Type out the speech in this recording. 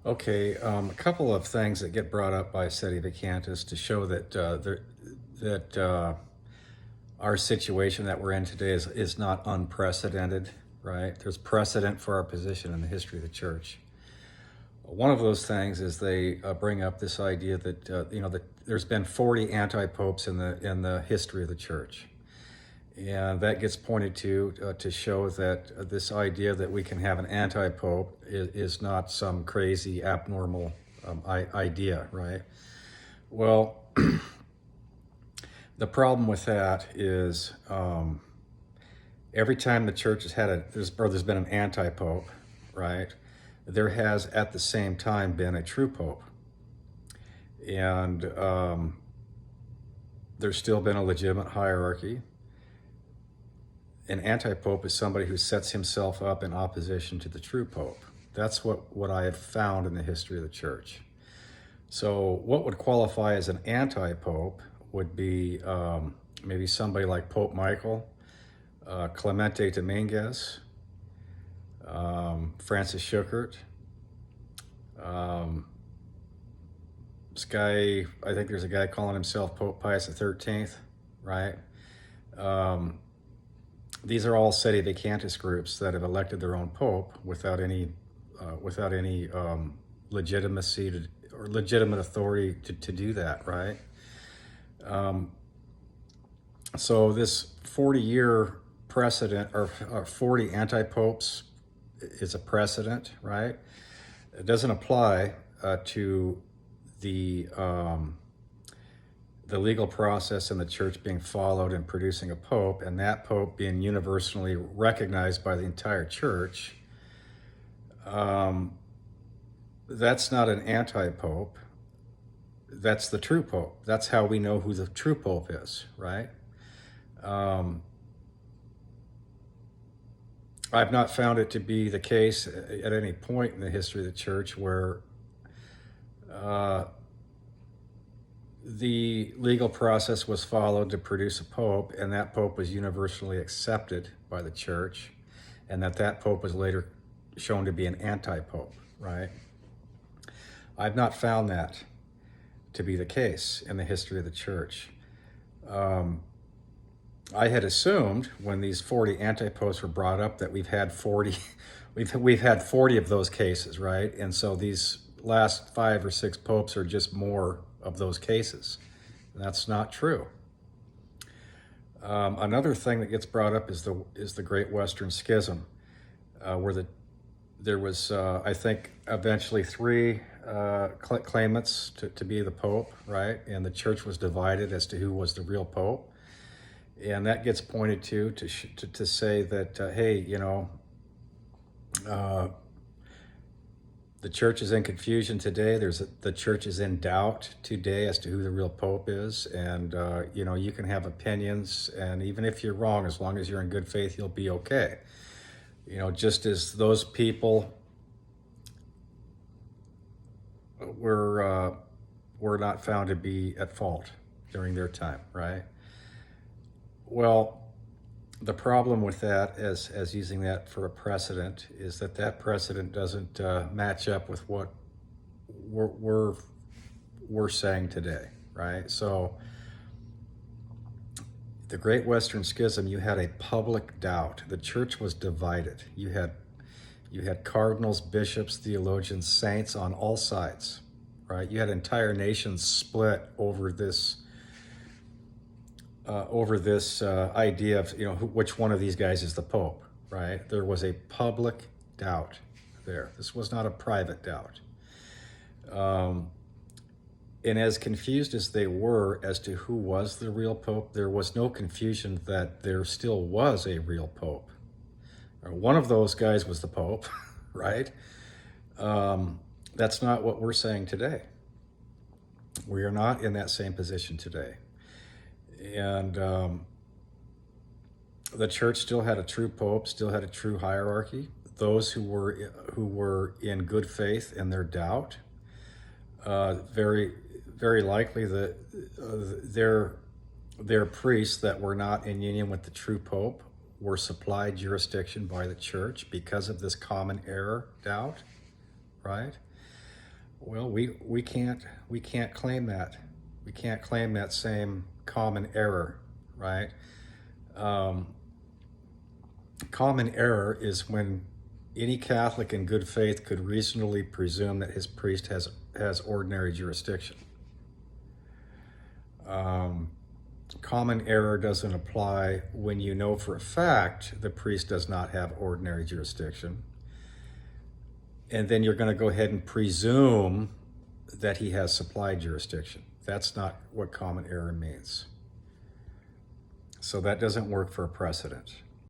Okay, a couple of things that get brought up by Sedevacantists to show that our situation that we're in today is not unprecedented, right? There's precedent for our position in the history of the church. One of those things is they bring up this idea that that there's been 40 anti-popes in the history of the church. And that gets pointed to show that this idea that we can have an anti-pope is not some crazy, abnormal idea, right? Well, the problem with that is every time the church has had there's been an anti-pope, right? There has at the same time been a true pope. And there's still been a legitimate hierarchy. An anti-pope is somebody who sets himself up in opposition to the true pope. That's what I have found in the history of the church. So what would qualify as an anti-pope would be maybe somebody like Pope Michael, Clemente Dominguez, Francis Schuckert. This guy, I think there's a guy calling himself Pope Pius XIII, right? These are all Sedevacantist groups that have elected their own pope without any legitimacy or legitimate authority to do that, right? So this 40-year precedent or 40 anti-popes is a precedent, right? It doesn't apply to the legal process in the church being followed in producing a pope, and that pope being universally recognized by the entire church. That's not an anti-pope. That's the true pope. That's how we know who the true pope is, right? I've not found it to be the case at any point in the history of the church where the legal process was followed to produce a pope, and that pope was universally accepted by the church, and that pope was later shown to be an anti-pope, right? I've not found that to be the case in the history of the church. I had assumed when these 40 anti-popes were brought up that we've had 40 of those cases, right? And so these last 5 or 6 popes are just more of those cases. That's not true. Another thing that gets brought up is the Great Western Schism, where there was I think eventually 3 claimants to be the pope, right? And the church was divided as to who was the real pope. And that gets pointed to say that hey, the church is in confusion today. The church is in doubt today as to who the real pope is, and you can have opinions, and even if you're wrong, as long as you're in good faith, you'll be okay. Just as those people were not found to be at fault during their time, right? Well, the problem with that, as using that for a precedent, is that precedent doesn't match up with what we're saying today, right? So, the Great Western Schism, you had a public doubt. The church was divided. You had cardinals, bishops, theologians, saints on all sides, right? You had entire nations split over this idea of which one of these guys is the pope, right? There was a public doubt there. This was not a private doubt. And as confused as they were as to who was the real pope, there was no confusion that there still was a real pope. One of those guys was the pope, right? That's not what we're saying today. We are not in that same position today. And the church still had a true pope, still had a true hierarchy. Those who were in good faith in their doubt, very very likely that their priests that were not in union with the true pope were supplied jurisdiction by the church because of this common error doubt, right? Well, we can't claim that. We can't claim that same common error, right? Um, Common error is when any Catholic in good faith could reasonably presume that his priest has ordinary jurisdiction. Common error doesn't apply when you know for a fact the priest does not have ordinary jurisdiction. And then you're going to go ahead and presume that he has supplied jurisdiction. That's not what common error means. So that doesn't work for a precedent.